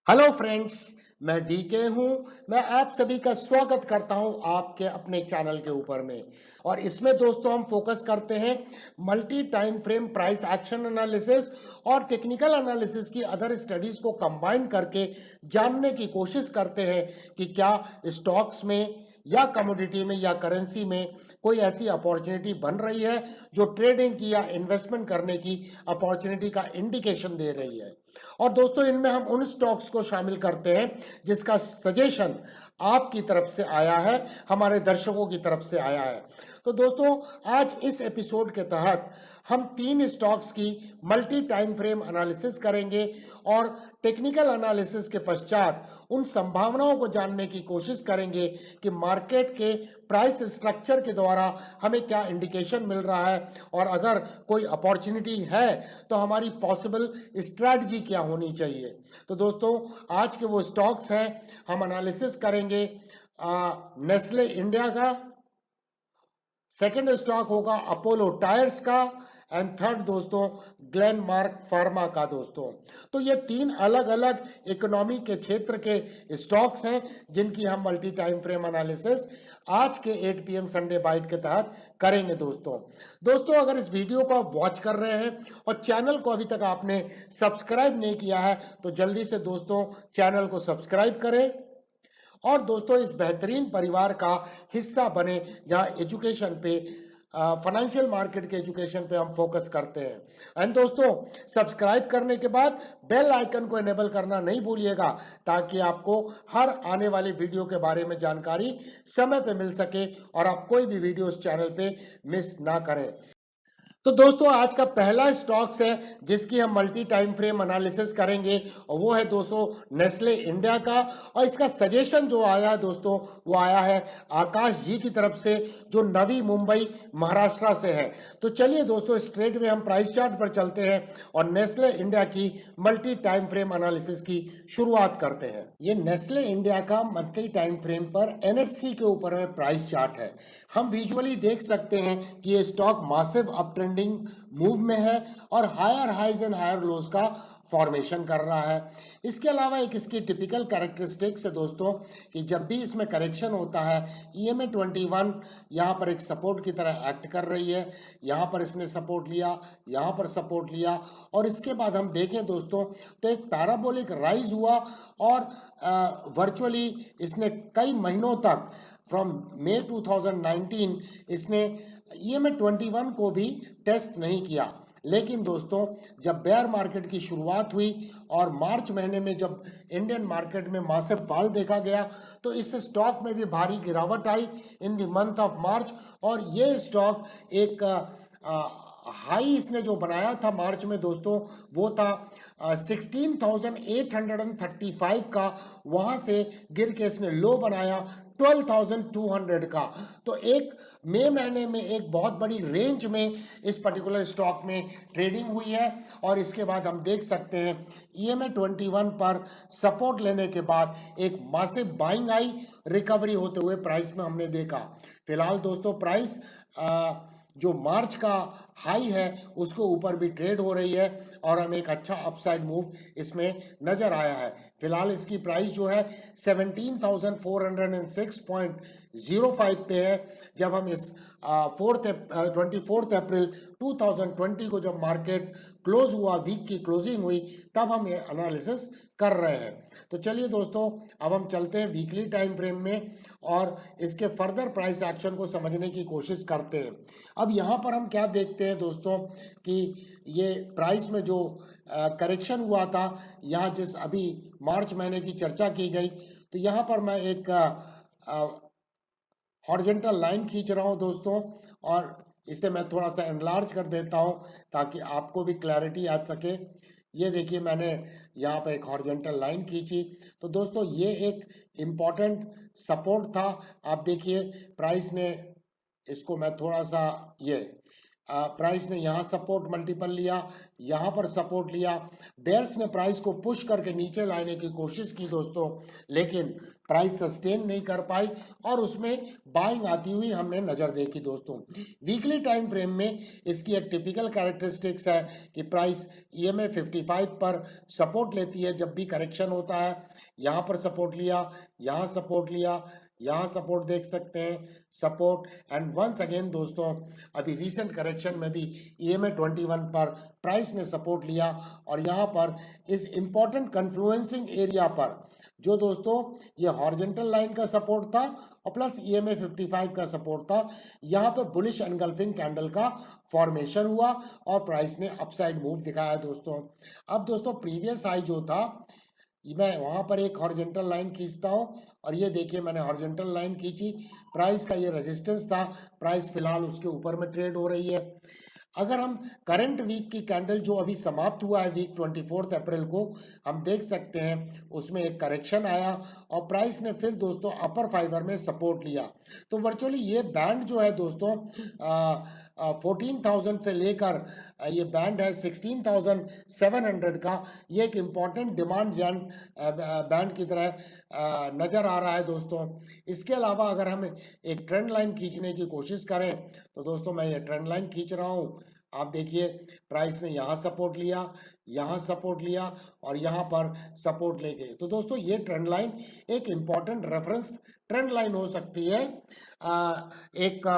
Hello friends, मैं DK हूं। मैं आप सभी का स्वागत करता हूं आपके अपने चैनल के ऊपर में। और इसमें दोस्तों हम फोकस करते हैं multi time frame price action analysis और टेक्निकल एनालिसिस की अदर स्टडीज को कंबाइन करके जानने की कोशिश करते हैं कि क्या स्टॉक्स में या कमोडिटी में या करेंसी में कोई ऐसी अपॉर्चुनिटी बन रही है जो ट्रेडिंग की या इन्वेस्टमेंट करने की अपॉर्चुनिटी का इंडिकेशन दे रही है। और दोस्तों इनमें हम उन स्टॉक्स को शामिल करते हैं जिसका सजेशन आपकी तरफ से आया है, हमारे दर्शकों की तरफ से आया है। तो दोस्तों आज इस एपिसोड के तहत हम 3 स्टॉक्स की मल्टी टाइम फ्रेम एनालिसिस करेंगे और टेक्निकल एनालिसिस के पश्चात उन संभावनाओं को जानने की कोशिश करेंगे कि मार्केट के प्राइस स्ट्रक्चर के द्वारा हमें क्या इंडिकेशन मिल रहा है और अगर कोई अपॉर्चुनिटी है तो हमारी पॉसिबल स्ट्रैटेजी क्या होनी चाहिए। तो दोस्तों आज के वो स्टॉक्स हैं, हम एनालिसिस करेंगे नेस्ले इंडिया का, सेकंड स्टॉक होगा अपोलो टायर्स का एंड थर्ड दोस्तों ग्लेनमार्क फार्मा का। दोस्तों तो ये 3 अलग अलग इकोनॉमी के क्षेत्र के स्टॉक्स हैं जिनकी हम मल्टी टाइम फ्रेम एनालिसिस आज के 8 PM संडे बाइट के तहत करेंगे। दोस्तों अगर इस वीडियो को आप वॉच कर रहे हैं और चैनल को अभी तक आपने सब्सक्राइब नहीं किया है तो जल्दी से दोस्तों चैनल को सब्सक्राइब करें और दोस्तों इस बेहतरीन परिवार का हिस्सा बने जहां एजुकेशन पे, फाइनेंशियल मार्केट के एजुकेशन पे हम फोकस करते हैं। एंड दोस्तों सब्सक्राइब करने के बाद बेल आइकन को एनेबल करना नहीं भूलिएगा ताकि आपको हर आने वाली वीडियो के बारे में जानकारी समय पे मिल सके और आप कोई भी वीडियो इस चैनल पे मिस ना करें। तो दोस्तों आज का पहला स्टॉक्स है जिसकी हम मल्टी टाइम फ्रेम एनालिसिस करेंगे और वो है दोस्तों नेस्ले इंडिया का। और इसका सजेशन जो आया है दोस्तों वो आया है आकाश जी की तरफ से जो नवी मुंबई महाराष्ट्र से है। तो चलिए दोस्तों स्ट्रेट में हम प्राइस चार्ट पर चलते हैं और नेस्ले इंडिया की मल्टी टाइम फ्रेम एनालिसिस की शुरुआत करते हैं। ये नेस्ले इंडिया का मंथली टाइम फ्रेम पर एनएससी के ऊपर में प्राइस चार्ट है। हम विजुअली देख सकते हैं कि ये stock massive up trending move में है और higher highs and higher lows का फॉर्मेशन कर रहा है। इसके अलावा एक इसकी टिपिकल कैरेक्टरिस्टिक्स है दोस्तों कि जब भी इसमें करेक्शन होता है EMA 21 यहाँ पर एक सपोर्ट की तरह एक्ट कर रही है। यहाँ पर इसने सपोर्ट लिया, यहाँ पर सपोर्ट लिया और इसके बाद हम देखें दोस्तों तो एक पैराबोलिक राइज हुआ और वर्चुअली इसने कई महीनों तक फ्रॉम मई 2019 इसने EMA 21 को भी टेस्ट नहीं किया। लेकिन दोस्तों जब बेयर मार्केट की शुरुआत हुई और मार्च महीने में जब इंडियन मार्केट में मासिव फॉल देखा गया तो इस स्टॉक में भी भारी गिरावट आई in the month of March. और ये स्टॉक एक हाई इसने जो बनाया था मार्च में दोस्तों वो था 16,835 का, वहां से गिर के इसने लो बनाया 12,200 का। तो एक मई महीने में एक बहुत बड़ी रेंज में इस पर्टिकुलर स्टॉक में ट्रेडिंग हुई है और इसके बाद हम देख सकते हैं EMA 21 पर सपोर्ट लेने के बाद एक मासिव बाइंग आई, रिकवरी होते हुए प्राइस में हमने देखा। फिलहाल दोस्तों प्राइस जो मार्च का हाई है उसके ऊपर भी ट्रेड हो रही है और हमें एक अच्छा अपसाइड मूव इसमें नजर आया है। फिलहाल इसकी प्राइस जो है 17,406.05 पे है। जब हम इस 24 अप्रैल 2020 को जब मार्केट क्लोज हुआ, वीक की क्लोजिंग हुई, तब हम ये एनालिसिस कर रहे हैं। तो चलिए दोस्तों अब हम चलते हैं वीकली टाइम फ्रेम में और इसके फर्दर प्राइस एक्शन को समझने की कोशिश करते हैं। अब यहाँ पर हम क्या देखते हैं दोस्तों कि ये प्राइस में जो करेक्शन हुआ था, यहाँ जिस अभी मार्च महीने की चर्चा की गई, तो यहाँ पर मैं एक हॉरिजॉन्टल लाइन खींच रहा हूँ दोस्तों और इसे मैं थोड़ा सा एनलार्ज कर देता हूँ ताकि आपको भी क्लैरिटी आ सके। ये देखिए मैंने यहाँ पे एक हॉरिजॉन्टल लाइन खींची। तो दोस्तों ये एक इम्पॉर्टेंट सपोर्ट था। आप देखिए प्राइस ने इसको, मैं थोड़ा सा ये प्राइस ने यहाँ सपोर्ट मल्टीपल लिया, यहाँ पर सपोर्ट लिया, बेयर्स ने प्राइस को पुश करके नीचे लाने की कोशिश की दोस्तों, लेकिन प्राइस सस्टेन नहीं कर पाई और उसमें बाइंग आती हुई हमने नजर देखी दोस्तों। वीकली टाइम फ्रेम में इसकी एक टिपिकल कैरेक्टरिस्टिक्स है कि प्राइस EMA 55 पर सपोर्ट लेती है जब भी करेक्शन होता है। यहाँ पर सपोर्ट लिया, यहाँ सपोर्ट लिया, यहाँ सपोर्ट देख सकते हैं, सपोर्ट एंड वंस अगेन दोस्तों अभी रिसेंट करेक्शन में भी EMA 21 पर प्राइस ने सपोर्ट लिया और यहाँ पर इस इंपॉर्टेंट कन्फ्लुएंसिंग एरिया पर जो दोस्तों ये हॉरिजॉन्टल लाइन का सपोर्ट था और प्लस EMA 55 का सपोर्ट था, यहाँ पे बुलिश एनगल्फिंग कैंडल का फॉर्मेशन हुआ और प्राइस ने अपसाइड मूव दिखाया दोस्तों। अब दोस्तों प्रीवियस हाई जो था, मैं वहां पर एक हॉरिजॉन्टल लाइन खींचता हूं और ये देखिए मैंने हॉरिजॉन्टल लाइन खींची, प्राइस का ये रेजिस्टेंस था, प्राइस फिलहाल उसके ऊपर में ट्रेड हो रही है। अगर हम करंट वीक की कैंडल जो अभी समाप्त हुआ है वीक 24 अप्रैल को, हम देख सकते हैं उसमें एक करेक्शन आया और प्राइस ने फिर दोस्तों अपर फाइबर में सपोर्ट लिया। तो वर्चुअली ये बैंड जो है दोस्तों 14,000 से लेकर ये बैंड है 16,700 का, ये एक इम्पॉर्टेंट डिमांड बैंड की तरह नजर आ रहा है दोस्तों। इसके अलावा अगर हम एक ट्रेंड लाइन खींचने की कोशिश करें तो दोस्तों मैं ये ट्रेंड लाइन खींच रहा हूँ, आप देखिए प्राइस ने यहाँ सपोर्ट लिया, यहाँ सपोर्ट लिया और यहाँ पर सपोर्ट ले गए। तो दोस्तों ये ट्रेंड लाइन एक इम्पॉर्टेंट रेफरेंस ट्रेंड लाइन हो सकती है एक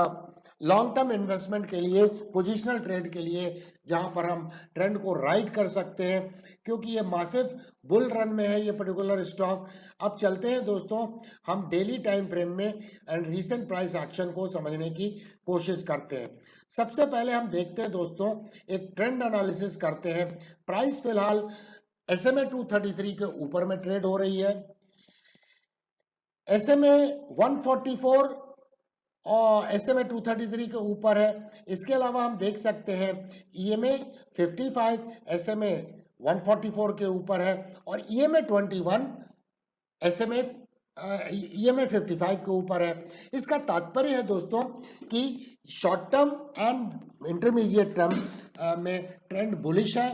लॉन्ग टर्म इन्वेस्टमेंट के लिए, पोजिशनल ट्रेड के लिए, जहां पर हम ट्रेंड को राइड कर सकते हैं क्योंकि ये मासिव बुल रन में है ये पर्टिकुलर स्टॉक। अब चलते हैं दोस्तों हम डेली टाइम फ्रेम में एंड रीसेंट प्राइस एक्शन को समझने की कोशिश करते हैं। सबसे पहले हम देखते हैं दोस्तों एक ट्रेंड एनालिसिस करते हैं। प्राइस फिलहाल SMA 233 के ऊपर में ट्रेड हो रही है, SMA 144 और SMA 233 के ऊपर है। इसके अलावा हम देख सकते हैं EMA 55 SMA 144 के ऊपर है और EMA 21 EMA 55 के ऊपर है। इसका तात्पर्य है दोस्तों कि short term and intermediate term में ट्रेंड बुलिश है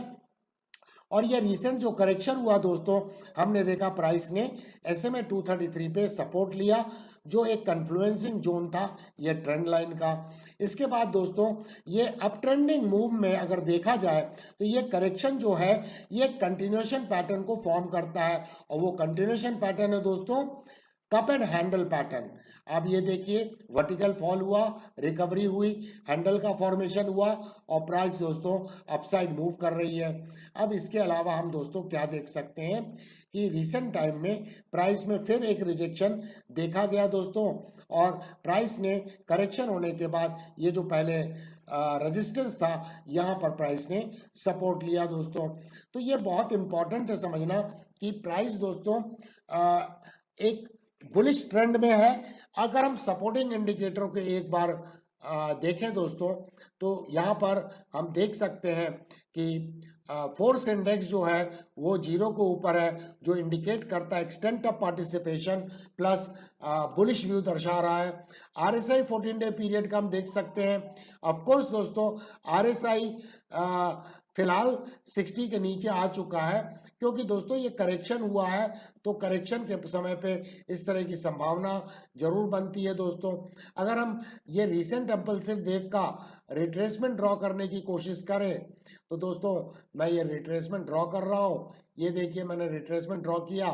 और ये रिसेंट जो करेक्शन हुआ दोस्तों हमने देखा प्राइस ने SMA 233 पे सपोर्ट लिया जो एक कन्फ्लुएंसिंग जोन था ये ट्रेंड लाइन का। इसके बाद दोस्तों ये अप ट्रेंडिंग मूव में अगर देखा जाए तो ये करेक्शन जो है ये कंटिन्यूएशन पैटर्न को फॉर्म करता है और वो कंटिन्यूएशन पैटर्न है दोस्तों कप एंड हैंडल पैटर्न। अब ये देखिए वर्टिकल फॉल हुआ, रिकवरी हुई, हैंडल का फॉर्मेशन हुआ और प्राइस दोस्तों अपसाइड मूव कर रही है। अब इसके अलावा हम दोस्तों क्या देख सकते हैं कि रिसेंट टाइम में प्राइस में फिर एक रिजेक्शन देखा गया दोस्तों और प्राइस ने करेक्शन होने के बाद ये जो पहले रेजिस्टेंस था यहाँ पर प्राइस ने सपोर्ट लिया दोस्तों। तो ये बहुत इंपॉर्टेंट है समझना कि प्राइस दोस्तों एक बुलिश ट्रेंड में है। अगर हम सपोर्टिंग इंडिकेटर के एक बार देखें दोस्तों तो यहाँ पर हम देख सकते हैं कि फोर्स इंडेक्स जो है वो 0 के ऊपर है जो इंडिकेट करता है extent of participation plus bullish view दर्शा रहा है। RSI 14 डे पीरियड का हम देख सकते हैं। ऑफ कोर्स दोस्तों RSI फिलहाल 60 के नीचे आ चुका है क्योंकि दोस्तों ये करेक्शन हुआ है तो करेक्शन के समय पे इस तरह की संभावना जरूर बनती है दोस्तों। अगर हम ये रिसेंट इंपल्सिव वेव का रिट्रेसमेंट ड्रॉ करने की कोशिश करें तो दोस्तों मैं ये रिट्रेसमेंट ड्रॉ कर रहा हूँ, ये देखिए मैंने रिट्रेसमेंट ड्रॉ किया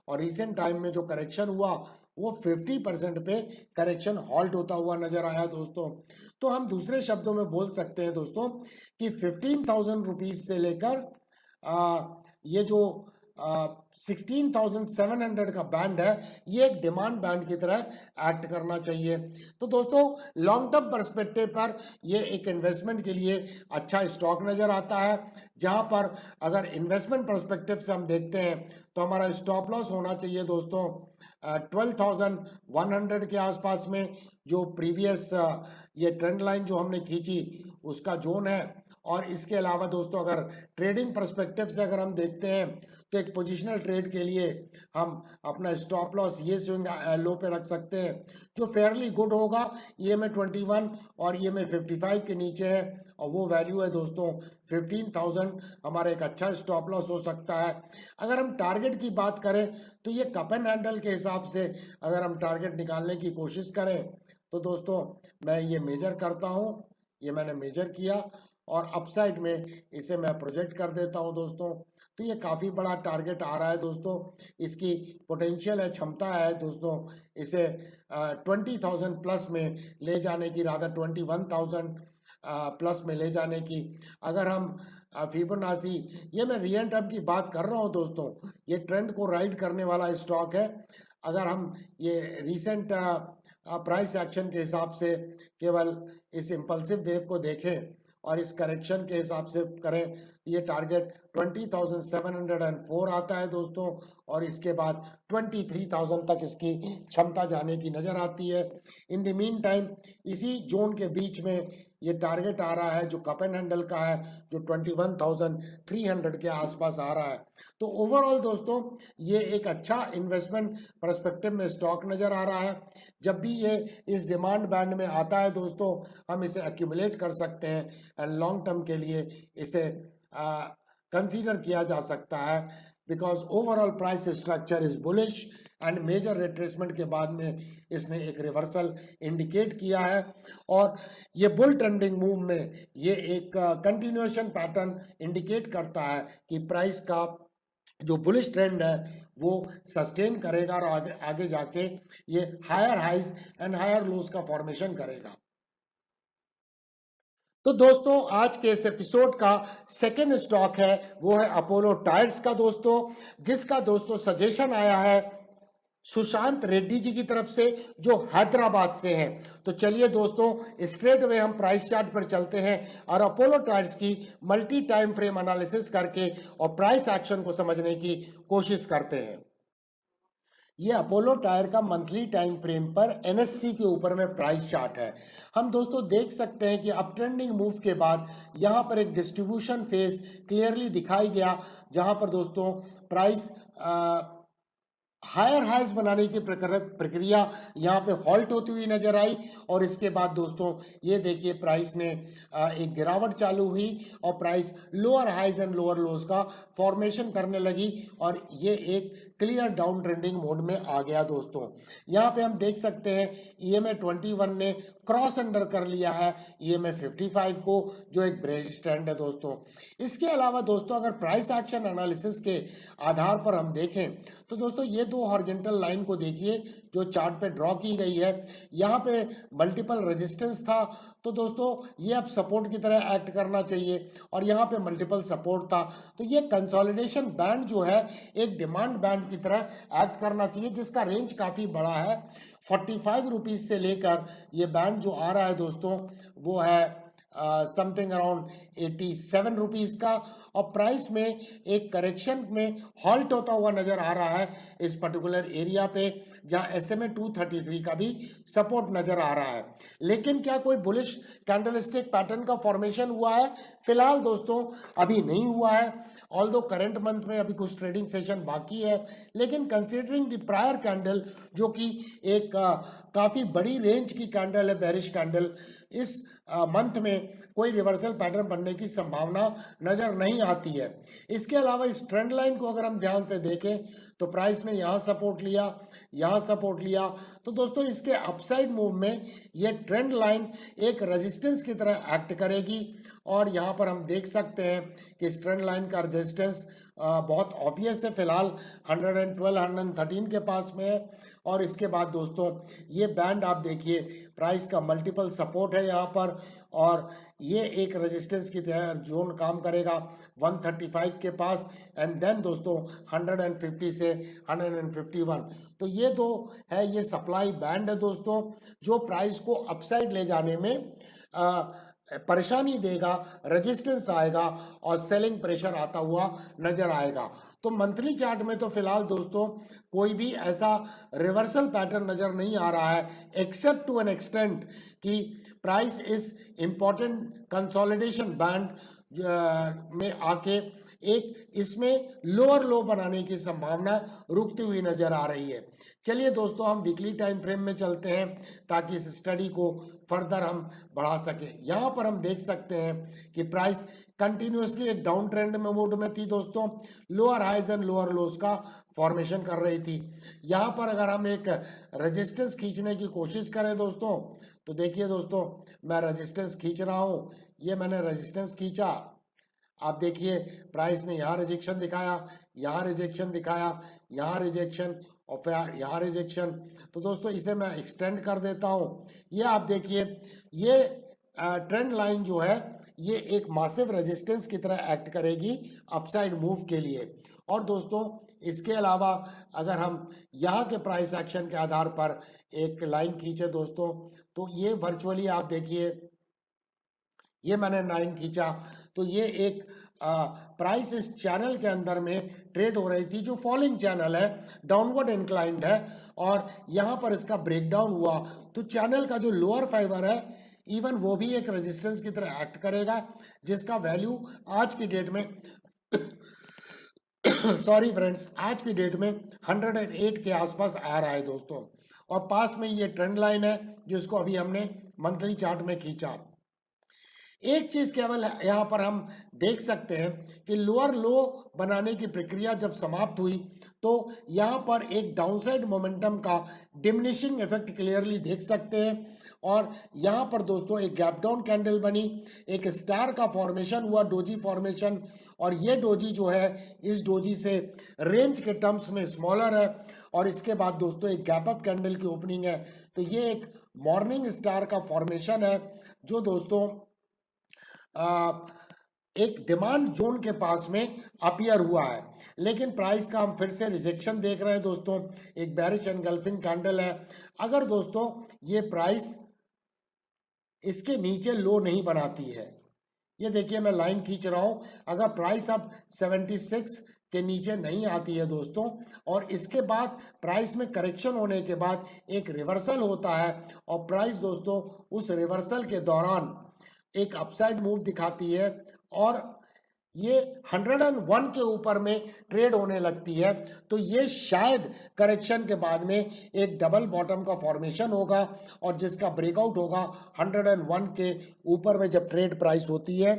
और रिसेंट टाइम में जो करेक्शन हुआ वो 50% पे करेक्शन हॉल्ट होता हुआ नजर आया दोस्तों। तो हम दूसरे शब्दों में बोल सकते हैं दोस्तों कि 15,000 रुपीज से लेकर ये जो 16,700 का बैंड है ये एक डिमांड बैंड की तरह एक्ट करना चाहिए। तो दोस्तों लॉन्ग टर्म पर्सपेक्टिव पर ये एक इन्वेस्टमेंट के लिए अच्छा स्टॉक नजर आता है जहां पर अगर इन्वेस्टमेंट पर्सपेक्टिव से हम देखते हैं तो हमारा स्टॉप लॉस होना चाहिए दोस्तों 12,100 के आसपास में जो प्रीवियस ये ट्रेंड लाइन जो हमने खींची उसका जोन है और इसके अलावा दोस्तों अगर ट्रेडिंग पर्सपेक्टिव से अगर हम देखते हैं तो एक पोजिशनल ट्रेड के लिए हम अपना स्टॉप लॉस ये स्विंग लो पे रख सकते हैं जो फेयरली गुड होगा। EMA 21 और EMA 55 के नीचे है और वो वैल्यू है दोस्तों 15,000, हमारा एक अच्छा स्टॉप लॉस हो सकता है। अगर हम टारगेट की बात करें तो ये कप एंड हैंडल के हिसाब से अगर हम टारगेट निकालने की कोशिश करें तो दोस्तों मैं ये मेजर करता हूँ, ये मैंने मेजर किया और अपसाइड में इसे मैं प्रोजेक्ट कर देता हूँ दोस्तों। तो ये काफ़ी बड़ा टारगेट आ रहा है दोस्तों, इसकी पोटेंशियल है, क्षमता है दोस्तों इसे 20,000 प्लस में ले जाने की, राधा 21,000 प्लस में ले जाने की। अगर हम फिबोनाची, ये मैं रिएंट टर्म की बात कर रहा हूँ दोस्तों, ये ट्रेंड को राइड करने वाला स्टॉक है। अगर हम ये रिसेंट प्राइस एक्शन के हिसाब से केवल इस इम्पल्सिव वेव को देखें और इस करेक्शन के हिसाब से करें, ये टारगेट 20,704 आता है दोस्तों और इसके बाद 23,000 तक इसकी क्षमता जाने की नजर आती है। इन द मीन टाइम इसी जोन के बीच में ये टारगेट आ रहा है जो कप एंड हैंडल का है, जो 21,300 के आसपास आ रहा है। तो ओवरऑल दोस्तों ये एक अच्छा इन्वेस्टमेंट पर्सपेक्टिव में स्टॉक नजर आ रहा है। जब भी ये इस डिमांड बैंड में आता है दोस्तों हम इसे एक्यूमुलेट कर सकते हैं एंड लॉन्ग टर्म के लिए इसे कंसीडर किया जा सकता है because overall price structure is bullish and major retracement के बाद में इसने एक रिवर्सल इंडिकेट किया है और ये बुल ट्रेंडिंग मूव में ये एक कंटिन्यूएशन पैटर्न इंडिकेट करता है कि प्राइस का जो बुलिश ट्रेंड है वो सस्टेन करेगा और आगे आगे जाके ये higher highs and higher lows का फॉर्मेशन करेगा। तो दोस्तों आज के इस एपिसोड का सेकेंड स्टॉक है वो है अपोलो टायर्स का दोस्तों, जिसका दोस्तों सजेशन आया है सुशांत रेड्डी जी की तरफ से जो हैदराबाद से हैं। तो चलिए दोस्तों स्ट्रेट अवे हम प्राइस चार्ट पर चलते हैं और अपोलो टायर्स की मल्टी टाइम फ्रेम एनालिसिस करके और प्राइस एक्शन को समझने की कोशिश करते हैं। ये अपोलो टायर का मंथली टाइम फ्रेम पर NSE के ऊपर में प्राइस चार्ट है। हम दोस्तों देख सकते हैं कि अप ट्रेंडिंग मूव के बाद यहाँ पर एक डिस्ट्रीब्यूशन फेज क्लियरली दिखाई गया, जहाँ पर दोस्तों प्राइस हायर हाइज बनाने की प्रक्रिया यहाँ पे हॉल्ट होती हुई नजर आई और इसके बाद दोस्तों ये देखिए प्राइस ने एक गिरावट चालू हुई और price lower highs and lower lows का फॉर्मेशन करने लगी और ये एक क्लियर डाउन ट्रेंडिंग मोड में आ गया दोस्तों। यहाँ पे हम देख सकते हैं EMA 21 ने क्रॉस अंडर कर लिया है EMA 55 को, जो एक बेरिश ट्रेंड है दोस्तों। इसके अलावा दोस्तों अगर प्राइस एक्शन एनालिसिस के आधार पर हम देखें तो दोस्तों ये दो हॉरिजॉन्टल लाइन को देखिए जो चार्ट पे ड्रॉ की गई है। यहाँ पे मल्टीपल रेजिस्टेंस था तो दोस्तों ये अब सपोर्ट की तरह एक्ट करना चाहिए और यहाँ पे मल्टीपल सपोर्ट था, तो ये कंसोलिडेशन बैंड जो है एक डिमांड बैंड की तरह एक्ट करना चाहिए जिसका रेंज काफ़ी बड़ा है। 45 रुपीज़ से लेकर ये बैंड जो आ रहा है दोस्तों वो है समथिंग अराउंड 87 रुपीज़ का और प्राइस में एक करेक्शन में हॉल्ट होता हुआ नजर आ रहा है इस पर्टिकुलर एरिया पे, जहां SMA 233 का भी सपोर्ट नजर आ रहा है। लेकिन क्या कोई बुलिश कैंडलस्टिक पैटर्न का फॉर्मेशन हुआ है? फिलहाल दोस्तों अभी नहीं हुआ है, ऑल्दो करंट मंथ में अभी कुछ ट्रेडिंग सेशन बाकी है, लेकिन कंसीडरिंग द प्रायर कैंडल जो कि एक काफ़ी बड़ी रेंज की कैंडल है, बेरिश कैंडल, इस मंथ में कोई रिवर्सल पैटर्न बनने की संभावना नजर नहीं आती है। इसके अलावा इस ट्रेंड लाइन को अगर हम ध्यान से देखें तो प्राइस ने यहाँ सपोर्ट लिया, यहाँ सपोर्ट लिया, तो दोस्तों इसके अपसाइड मूव में ये ट्रेंड लाइन एक रेजिस्टेंस की तरह एक्ट करेगी और यहाँ पर हम देख सकते हैं कि इस ट्रेंड लाइन का रेजिस्टेंस बहुत ऑब्वियस है, फिलहाल 112 113 के पास में है और इसके बाद दोस्तों ये बैंड आप देखिए प्राइस का मल्टीपल सपोर्ट है यहाँ पर और ये एक रेजिस्टेंस की तरह जोन काम करेगा 135 के पास एंड देन दोस्तों 150 से 151, तो ये दो है ये सप्लाई बैंड है दोस्तों जो प्राइस को अपसाइड ले जाने में परेशानी देगा, रेजिस्टेंस आएगा और सेलिंग प्रेशर आता हुआ नजर आएगा। तो मंथली चार्ट में तो फिलहाल दोस्तों कोई भी ऐसा रिवर्सल पैटर्न नजर नहीं आ रहा है एक्सेप्ट टू एन एक्सटेंट कि price is important consolidation band में आके एक इसमें लोअर लो बनाने की संभावना रुकती हुई नजर आ रही है। चलिए दोस्तों, हम वीकली टाइम फ्रेम में चलते हैं ताकि इस स्टडी को फर्दर हम बढ़ा सकें। यहाँ पर हम देख सकते हैं कि प्राइस कंटिन्यूसली एक डाउन ट्रेंड में मोड में थी दोस्तों, lower highs and lower lows का फॉर्मेशन कर रही थी। यहाँ पर अगर हम एक रेजिस्टेंस खींचने की कोशिश करें दोस्तों, तो देखिए दोस्तों, मैं रेजिस्टेंस खींच रहा हूँ, ये मैंने रेजिस्टेंस खींचा, आप देखिए प्राइस ने यहाँ रिजेक्शन दिखाया, यहाँ रिजेक्शन दिखाया, यहाँ रिजेक्शन और फिर यहाँ रिजेक्शन। तो दोस्तों इसे मैं एक्सटेंड कर देता हूँ। ये आप देखिए, ये ट्रेंड लाइन जो है ये एक मासिव रेजिस्टेंस की तरह एक्ट करेगी अपसाइड मूव के लिए। और दोस्तों इसके अलावा अगर हम यहाँ के प्राइस एक्शन के आधार पर एक लाइन खींचे दोस्तों, तो ये वर्चुअली आप देखिए, ये मैंने लाइन खींचा, तो ये एक प्राइस इस चैनल के अंदर में ट्रेड हो रही थी जो फॉलिंग चैनल है, डाउनवर्ड इंक्लाइंड है, और यहाँ पर इसका ब्रेकडाउन हुआ तो चैनल का जो लोअर फाइबर है इवन वो भी एक रेजिस्टेंस की तरह एक्ट करेगा, जिसका वैल्यू आज की डेट में सॉरी फ्रेंड्स, आज की डेट में 108 के आसपास आ रहा है दोस्तों। और पास में ये ट्रेंड लाइन है जिसको अभी हमने मंथली चार्ट में खींचा। एक चीज केवल यहाँ पर हम देख सकते हैं कि लोअर लो बनाने की प्रक्रिया जब समाप्त हुई तो यहाँ पर एक डाउनसाइड मोमेंटम का डिमिनिशिंग इफेक्ट क्लियरली देख सकते हैं। और यहाँ पर दोस्तों एक गैप डाउन कैंडल बनी, एक स्टार का फॉर्मेशन हुआ, डोजी फॉर्मेशन, और ये डोजी जो है इस डोजी से रेंज के टर्म्स में स्मॉलर है। और इसके बाद दोस्तों एक गैप अप कैंडल की ओपनिंग है, तो ये एक मॉर्निंग स्टार का फॉर्मेशन है जो दोस्तों एक डिमांड जोन के पास में अपीयर हुआ है। लेकिन प्राइस का हम फिर से रिजेक्शन देख रहे हैं दोस्तों, एक बेरिश एनगल्फिंग कैंडल है। अगर दोस्तों ये प्राइस इसके नीचे लो नहीं बनाती है, ये देखिए मैं लाइन खींच रहा हूं, अगर प्राइस अब 76 के नीचे नहीं आती है दोस्तों, और इसके बाद प्राइस में करेक्शन होने के बाद एक रिवर्सल होता है, और प्राइस दोस्तों उस रिवर्सल के दौरान एक अपसाइड मूव दिखाती है और ये 101 के ऊपर में ट्रेड होने लगती है, तो ये शायद करेक्शन के बाद में एक डबल बॉटम का फॉर्मेशन होगा और जिसका ब्रेकआउट होगा 101 के ऊपर में। जब ट्रेड प्राइस होती है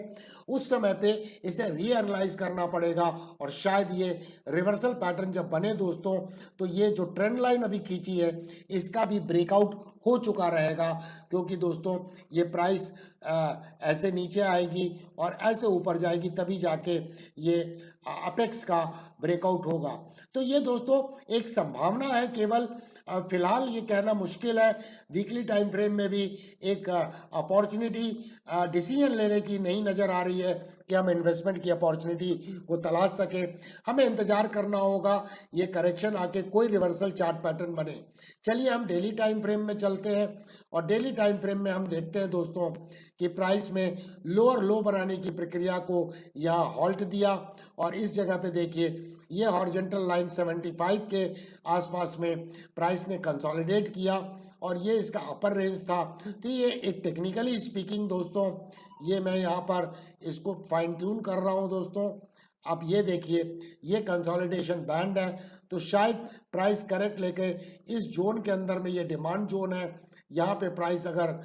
उस समय पे इसे रीएनालाइज करना पड़ेगा, और शायद ये रिवर्सल पैटर्न जब बने दोस्तों तो ये जो ट्रेंड लाइन अभी खींची है इसका भी ब्रेकआउट हो चुका रहेगा, क्योंकि दोस्तों ये प्राइस ऐसे नीचे आएगी और ऐसे ऊपर जाएगी तभी जाके ये अपेक्स का ब्रेकआउट होगा। तो ये दोस्तों एक संभावना है, केवल फिलहाल ये कहना मुश्किल है। वीकली टाइम फ्रेम में भी एक अपॉर्चुनिटी डिसीजन लेने की नहीं नज़र आ रही है कि हम इन्वेस्टमेंट की अपॉर्चुनिटी को तलाश सकें। हमें इंतजार करना होगा ये करेक्शन आके कोई रिवर्सल चार्ट पैटर्न बने। चलिए हम डेली टाइम फ्रेम में चलते हैं, और डेली टाइम फ्रेम में हम देखते हैं दोस्तों कि प्राइस में लोअर लो बनाने की प्रक्रिया को यहाँ हॉल्ट दिया, और इस जगह पे देखिए ये हॉरिजॉन्टल लाइन 75 के आसपास में प्राइस ने कंसोलिडेट किया, और ये इसका अपर रेंज था। तो ये एक टेक्निकली स्पीकिंग दोस्तों, ये मैं यहाँ पर इसको फाइन ट्यून कर रहा हूँ दोस्तों। आप ये देखिए ये कंसोलिडेशन बैंड है, तो शायद प्राइस करेक्ट लेके इस जोन के अंदर में, ये डिमांड जोन है, यहाँ पे प्राइस अगर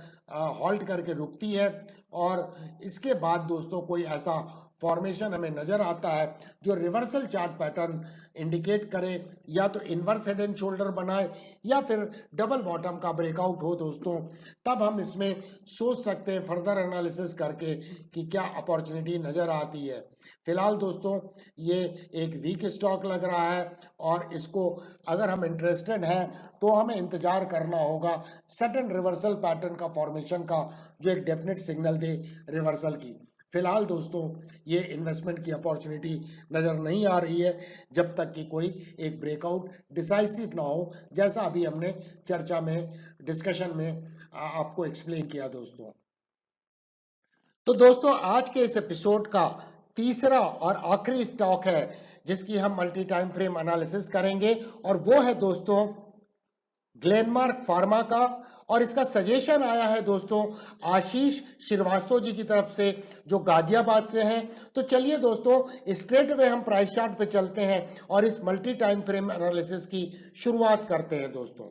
हॉल्ट करके रुकती है और इसके बाद दोस्तों कोई ऐसा फॉर्मेशन हमें नजर आता है जो रिवर्सल चार्ट पैटर्न इंडिकेट करे, या तो इनवर्स हेड एंड शोल्डर बनाए या फिर डबल बॉटम का ब्रेकआउट हो दोस्तों, तब हम इसमें सोच सकते हैं फर्दर एनालिसिस करके कि क्या अपॉर्चुनिटी नजर आती है। फिलहाल दोस्तों ये एक वीक स्टॉक लग रहा है, और इसको अगर हम इंटरेस्टेड हैं तो हमें इंतजार करना होगा सडन रिवर्सल पैटर्न का फॉर्मेशन का, जो एक डेफिनेट सिग्नल दे रिवर्सल की। फिलहाल दोस्तों ये इन्वेस्टमेंट की अपॉर्चुनिटी नज़र नहीं आ रही है जब तक कि कोई एक ब्रेकआउट डिसाइसिव ना हो, जैसा अभी हमने चर्चा में डिस्कशन में आपको एक्सप्लेन किया दोस्तों। तो दोस्तों आज के इस एपिसोड का तीसरा और आखिरी स्टॉक है जिसकी हम मल्टी टाइम फ्रेम एनालिसिस करेंगे, और वो है दोस्तों ग्लेनमार्क फार्मा का, और इसका सजेशन आया है दोस्तों आशीष श्रीवास्तव जी की तरफ से, जो गाजियाबाद से हैं। तो चलिए दोस्तों स्ट्रेट वे हम प्राइस चार्ट पे चलते हैं और इस मल्टी टाइम फ्रेम एनालिसिस की शुरुआत करते हैं दोस्तों।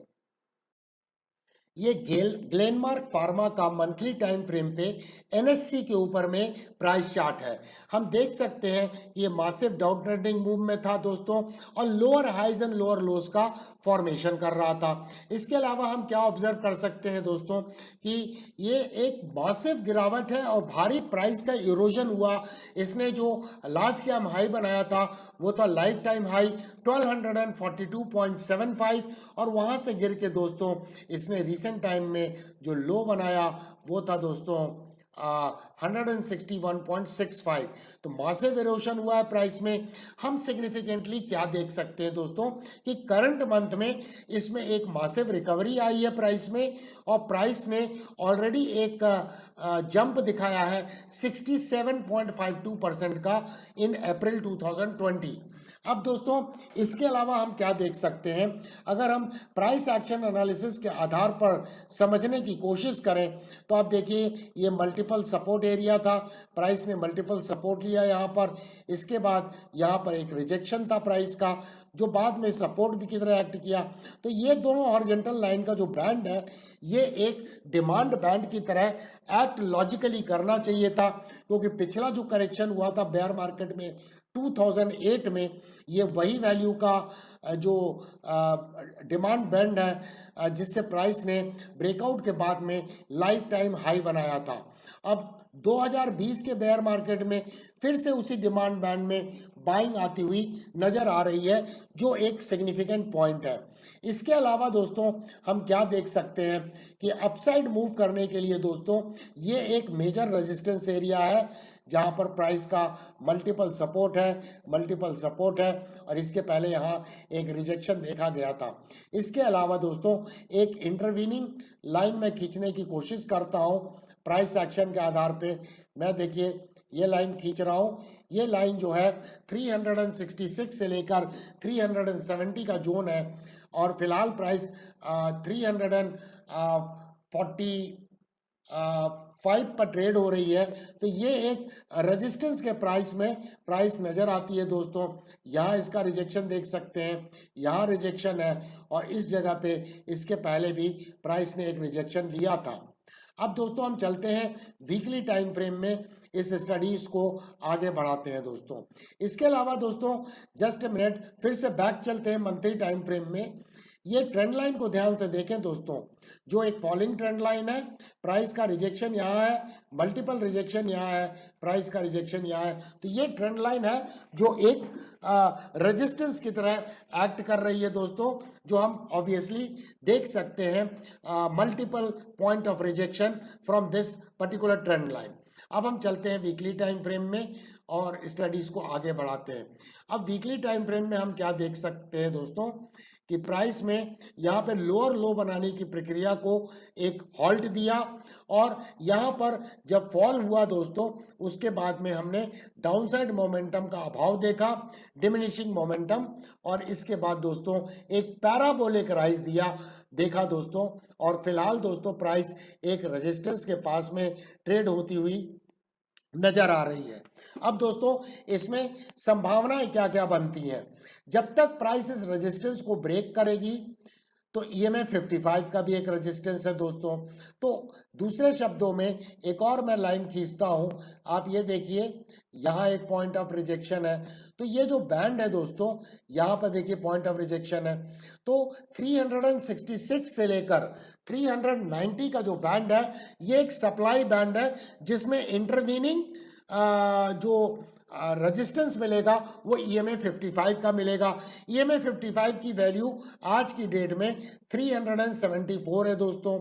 ये ग्लेनमार्क फार्मा का मंथली टाइम फ्रेम पे एनएससी के ऊपर में प्राइस चार्ट है। हम देख सकते हैं ये मासिव डाउन ट्रेंडिंग मूव में था दोस्तों, और lower highs and lower lows का फॉर्मेशन कर रहा था। इसके अलावा हम क्या ऑब्जर्व कर सकते हैं दोस्तों कि ये एक मासिव गिरावट है और भारी प्राइस का इरोजन हुआ। इसने जो लाइफ टाइम हाई बनाया था वो था लाइफ टाइम हाई 1242.75, और वहां से गिर के दोस्तों इसने रिसेंट टाइम में जो लो बनाया वो था दोस्तों 161.65। तो मासिव इरोशन हुआ है प्राइस में। हम सिग्निफिकेंटली क्या देख सकते हैं दोस्तों कि करंट मंथ में इसमें एक मासिव रिकवरी आई है प्राइस में, और प्राइस ने ऑलरेडी एक जंप दिखाया है 67.52% का इन अप्रैल 2020। अब दोस्तों इसके अलावा हम क्या देख सकते हैं, अगर हम प्राइस एक्शन एनालिसिस के आधार पर समझने की कोशिश करें तो आप देखिए ये मल्टीपल सपोर्ट एरिया था, प्राइस ने मल्टीपल सपोर्ट लिया यहाँ पर। इसके बाद यहाँ पर एक रिजेक्शन था प्राइस का, जो बाद में सपोर्ट भी की तरह एक्ट किया। तो ये दोनों हॉरिजॉन्टल लाइन का जो बैंड है ये एक डिमांड बैंड की तरह एक्ट लॉजिकली करना चाहिए था, क्योंकि पिछला जो करेक्शन हुआ था बेयर मार्केट में 2008 में, ये वही वैल्यू का जो डिमांड बैंड है जिससे प्राइस ने ब्रेकआउट के बाद में लाइफ टाइम हाई बनाया था। अब 2020 के बेयर मार्केट में फिर से उसी डिमांड बैंड में बाइंग आती हुई नजर आ रही है, जो एक सिग्निफिकेंट पॉइंट है। इसके अलावा दोस्तों हम क्या देख सकते हैं कि अपसाइड मूव करने के लिए दोस्तों ये एक मेजर रेजिस्टेंस एरिया है, जहां पर प्राइस का मल्टीपल सपोर्ट है, और इसके पहले यहां एक रिजेक्शन देखा गया था। इसके अलावा दोस्तों एक इंटरवीनिंग लाइन में खींचने की कोशिश करता हूं प्राइस एक्शन के आधार पे। मैं देखिए ये लाइन खींच रहा हूं, ये लाइन जो है 366 से लेकर 370 का जोन है, और फिलहाल प्राइस 345 पर ट्रेड हो रही है। तो ये एक रेजिस्टेंस के प्राइस में प्राइस नजर आती है दोस्तों। यहाँ इसका रिजेक्शन देख सकते हैं, यहाँ रिजेक्शन है, और इस जगह पे इसके पहले भी प्राइस ने एक रिजेक्शन लिया था। अब दोस्तों हम चलते हैं वीकली टाइम फ्रेम में, इस स्टडीज को आगे बढ़ाते हैं दोस्तों। इसके अलावा दोस्तों जस्ट मिनट फिर से बैक चलते हैं मंथली टाइम फ्रेम में। ये ट्रेंड लाइन को ध्यान से देखें दोस्तों, जो एक फॉलिंग ट्रेंड लाइन है, प्राइस का रिजेक्शन यहाँ है, मल्टीपल रिजेक्शन यहाँ है, प्राइस का रिजेक्शन यहाँ है। तो ये ट्रेंड लाइन है जो एक रेजिस्टेंस की तरह एक्ट कर रही है दोस्तों, जो हम ऑब्वियसली देख सकते हैं multiple point of rejection from this particular trend line. अब हम चलते हैं वीकली टाइम फ्रेम में और स्टडीज को आगे बढ़ाते हैं। अब वीकली टाइम फ्रेम में हम क्या देख सकते हैं दोस्तों कि प्राइस में यहाँ पे लोअर लो बनाने की प्रक्रिया को एक हॉल्ट दिया, और यहाँ पर जब फॉल हुआ दोस्तों उसके बाद में हमने डाउनसाइड मोमेंटम का अभाव देखा, डिमिनिशिंग मोमेंटम, और इसके बाद दोस्तों एक पैराबोलिक राइज देखा दोस्तों। और फिलहाल दोस्तों प्राइस एक रेजिस्टेंस के पास में ट्रेड होती हुई नजर आ रही है। अब दोस्तों इसमें संभावनाएं क्या क्या बनती हैं, जब तक प्राइस इस रेजिस्टेंस को ब्रेक करेगी तो ईएमए 55 का भी एक रेजिस्टेंस है दोस्तों। तो दूसरे शब्दों में एक और मैं लाइन खींचता हूं, आप ये देखिए यहाँ एक पॉइंट ऑफ रिजेक्शन है। तो ये जो बैंड है दोस्तों यहाँ पर देखिए पॉइंट ऑफ रिजेक्शन है। तो 366 से लेकर 390 का जो बैंड है ये एक सप्लाई बैंड है, जिसमें इंटरवीनिंग जो रेजिस्टेंस मिलेगा वो ईएमए 55 का मिलेगा। ईएमए 55 की वैल्यू आज की डेट में 374 है दोस्तों।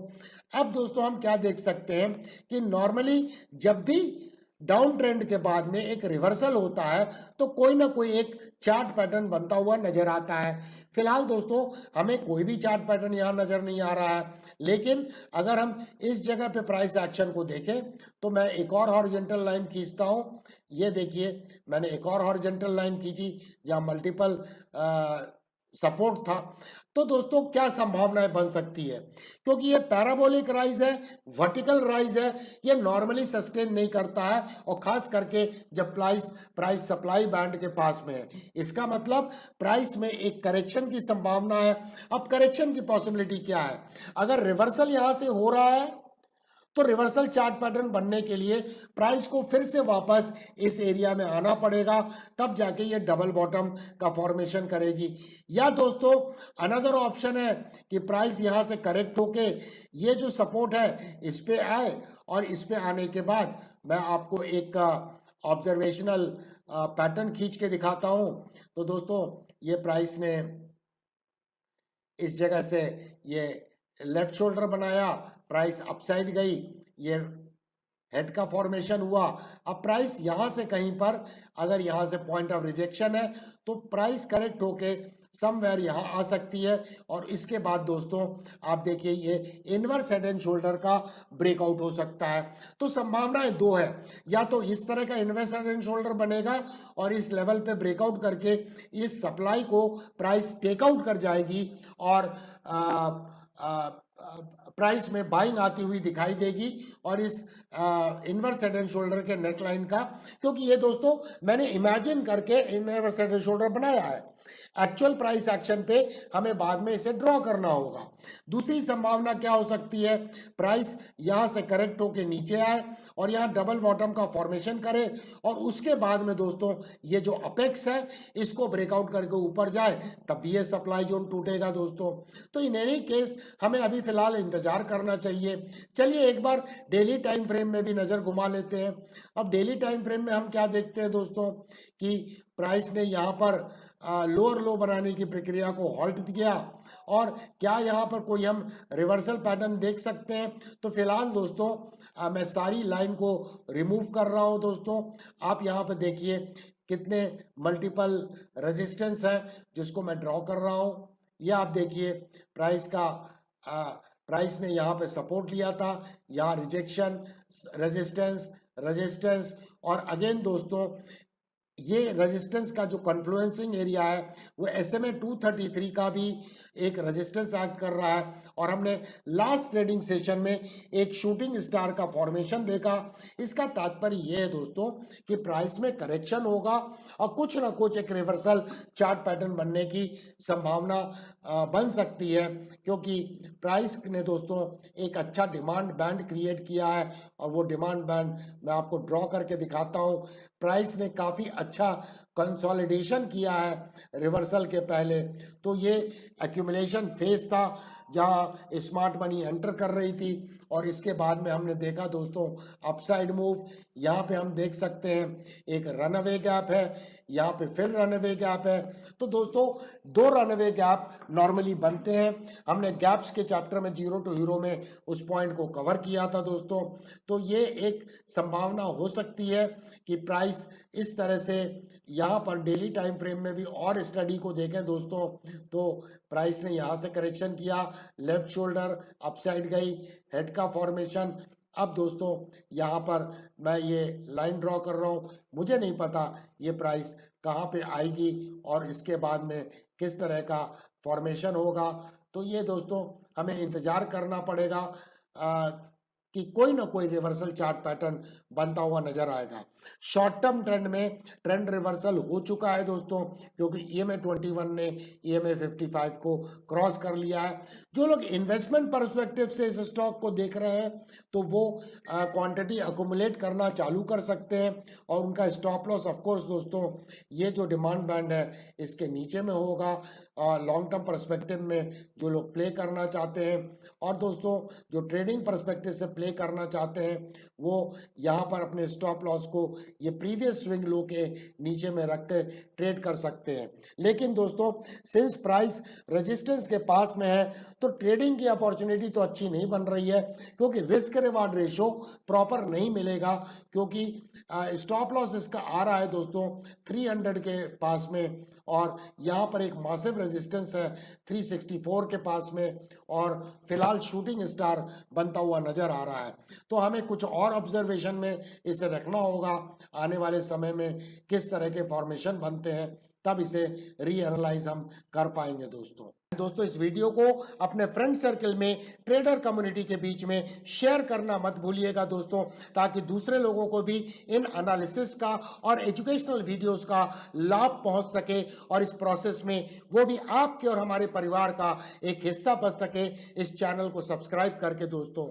अब दोस्तों हम क्या देख सकते हैं कि नॉर्मली जब भी डाउन ट्रेंड के बाद में एक रिवर्सल होता है तो कोई ना कोई एक चार्ट पैटर्न बनता हुआ नजर आता है। फिलहाल दोस्तों हमें कोई भी चार्ट पैटर्न यहाँ नजर नहीं आ रहा है, लेकिन अगर हम इस जगह पे प्राइस एक्शन को देखें तो मैं एक और हॉरिजॉन्टल लाइन खींचता हूँ। ये देखिए मैंने एक और हॉरिजॉन्टल लाइन खींची जहाँ मल्टीपल सपोर्ट था। तो दोस्तों क्या संभावनाएं बन सकती है, क्योंकि ये पैराबोलिक राइज है, वर्टिकल राइज है, ये नॉर्मली सस्टेन नहीं करता है, और खास करके जब प्राइस सप्लाई बैंड के पास में है, इसका मतलब प्राइस में एक करेक्शन की संभावना है। अब करेक्शन की पॉसिबिलिटी क्या है, अगर रिवर्सल यहां से हो रहा है तो रिवर्सल चार्ट पैटर्न बनने के लिए प्राइस को फिर से वापस इस एरिया में आना पड़ेगा, तब जाके ये डबल बॉटम का फॉर्मेशन करेगी। या दोस्तों अनदर ऑप्शन है कि प्राइस यहां से करेक्ट होके ये जो सपोर्ट है इस पे आए, और इस पे आने के बाद मैं आपको एक ऑब्जर्वेशनल पैटर्न खींच के दिखाता हूं। तो दोस्तों ये प्राइस ने इस जगह से ये लेफ्ट शोल्डर बनाया, प्राइस अपसाइड गई, ये हेड का फॉर्मेशन हुआ। अब प्राइस यहां से कहीं पर अगर यहां से पॉइंट ऑफ रिजेक्शन है तो प्राइस करेक्ट होके समवेयर यहां आ सकती है, और इसके बाद दोस्तों आप देखिए ये इनवर्स हेड एंड शोल्डर का ब्रेकआउट हो सकता है। तो संभावनाएं दो है, या तो इस तरह का इनवर्स हेड एंड शोल्डर बनेगा और इस लेवल पे ब्रेकआउट करके इस सप्लाई को प्राइस टेकआउट कर जाएगी, और प्राइस में बाइंग आती हुई दिखाई देगी, और इस इनवर्स हेड एंड शोल्डर के नेक लाइन का, क्योंकि ये दोस्तों मैंने इमेजिन करके इनवर्स हेड एंड शोल्डर बनाया है, एक्चुअल प्राइस एक्शन पे हमें बाद में इसे ड्रॉ करना होगा। दूसरी संभावना क्या हो सकती है, प्राइस यहां से करेक्ट होके नीचे आए और यहाँ डबल बॉटम का फॉर्मेशन करे, और उसके बाद में दोस्तों ये जो अपेक्स है इसको ब्रेकआउट करके ऊपर जाए, तब ये सप्लाई जोन टूटेगा दोस्तों। तो इन एनी केस हमें अभी फिलहाल इंतजार करना चाहिए। चलिए एक बार डेली टाइम फ्रेम में भी नजर घुमा लेते हैं। अब डेली टाइम फ्रेम में हम क्या देखते हैं दोस्तों कि प्राइस ने यहाँ पर लोअर लो बनाने की प्रक्रिया को हॉल्ट किया, और क्या यहाँ पर कोई हम रिवर्सल पैटर्न देख सकते हैं। तो फिलहाल दोस्तों मैं सारी लाइन को रिमूव कर रहा हूं दोस्तों। आप यहाँ पे देखिए कितने मल्टीपल रेजिस्टेंस है जिसको मैं ड्रॉ कर रहा हूं। ये आप देखिए प्राइस ने यहाँ पे सपोर्ट लिया था, यहाँ रिजेक्शन, रेजिस्टेंस, रेजिस्टेंस, और अगेन दोस्तों ये रेजिस्टेंस का जो कन्फ्लुएंसिंग एरिया है वो SMA 233 का भी एक रेजिस्टेंस एक्ट कर रहा है, और हमने लास्ट ट्रेडिंग सेशन में एक शूटिंग स्टार का फॉर्मेशन देखा। इसका तात्पर्य ये है दोस्तों कि प्राइस में करेक्शन होगा और कुछ ना कुछ एक रिवर्सल चार्ट पैटर्न बनने की संभावना बन सकती है, क्योंकि प्राइस ने दोस्तों एक अच्छा डिमांड बैंड क्रिएट किया है, और वो डिमांड बैंड मैं आपको ड्रॉ करके दिखाता हूँ। प्राइस ने काफ़ी अच्छा कंसोलिडेशन किया है रिवर्सल के पहले। तो ये एक्यूमुलेशन फेज था जहां स्मार्ट मनी एंटर कर रही थी, और इसके बाद में हमने देखा दोस्तों अपसाइड मूव। यहाँ पे हम देख सकते हैं एक रनअवे गैप है, यहाँ पे फिर रनअवे गैप है। तो दोस्तों दो रनअवे गैप नॉर्मली बनते हैं। हमने गैप्स के चैप्टर में जीरो टू हीरो में उस पॉइंट को कवर किया था दोस्तों। तो ये एक संभावना हो सकती है कि प्राइस इस तरह से यहाँ पर डेली टाइम फ्रेम में भी और स्टडी को देखें दोस्तों, तो प्राइस ने यहाँ से करेक्शन किया, लेफ्ट शोल्डर अपसाइड गई, हेड का फॉर्मेशन। अब दोस्तों यहाँ पर मैं ये लाइन ड्रॉ कर रहा हूँ, मुझे नहीं पता ये प्राइस कहाँ पे आएगी और इसके बाद में किस तरह का फॉर्मेशन होगा। तो ये दोस्तों हमें इंतजार करना पड़ेगा कि कोई ना कोई रिवर्सल चार्ट पैटर्न बनता हुआ नजर आएगा। शॉर्ट टर्म ट्रेंड में ट्रेंड रिवर्सल हो चुका है दोस्तों, क्योंकि EMA 21 ने EMA 55 को क्रॉस कर लिया है। जो लोग इन्वेस्टमेंट पर्सपेक्टिव से इस स्टॉक को देख रहे हैं तो वो क्वांटिटी अकुमुलेट करना चालू कर सकते हैं, और उनका स्टॉप लॉस ऑफ कोर्स दोस्तों ये जो डिमांड बैंड है इसके नीचे में होगा। लॉन्ग टर्म पर्सपेक्टिव में जो लोग प्ले करना चाहते हैं, और दोस्तों जो ट्रेडिंग पर्सपेक्टिव से प्ले करना चाहते हैं वो यहाँ पर अपने स्टॉप लॉस को ये प्रीवियस स्विंग लो के नीचे में रख के ट्रेड कर सकते हैं। लेकिन दोस्तों सिंस प्राइस रेजिस्टेंस के पास में है तो ट्रेडिंग की अपॉर्चुनिटी तो अच्छी नहीं बन रही है, क्योंकि रिस्क रिवार्ड रेशो प्रॉपर नहीं मिलेगा, क्योंकि स्टॉप लॉस इसका आ रहा है दोस्तों 300 के पास में, और यहाँ पर एक मासिव रेजिस्टेंस है 364 के पास में, और फिलहाल शूटिंग स्टार बनता हुआ नजर आ रहा है। तो हमें कुछ और ऑब्जर्वेशन में इसे रखना होगा आने वाले समय में किस तरह के फॉर्मेशन बनते हैं तब इसे रीएनालाइज हम कर पाएंगे दोस्तों। इस वीडियो को अपने फ्रेंड सर्कल में, ट्रेडर कम्युनिटी के बीच में शेयर करना मत भूलिएगा दोस्तों, ताकि दूसरे लोगों को भी इन एनालिसिस का और एजुकेशनल वीडियोस का लाभ पहुंच सके और इस प्रोसेस में वो भी आपके और हमारे परिवार का एक हिस्सा बन सके। इस चैनल को सब्सक्राइब करके दोस्तों।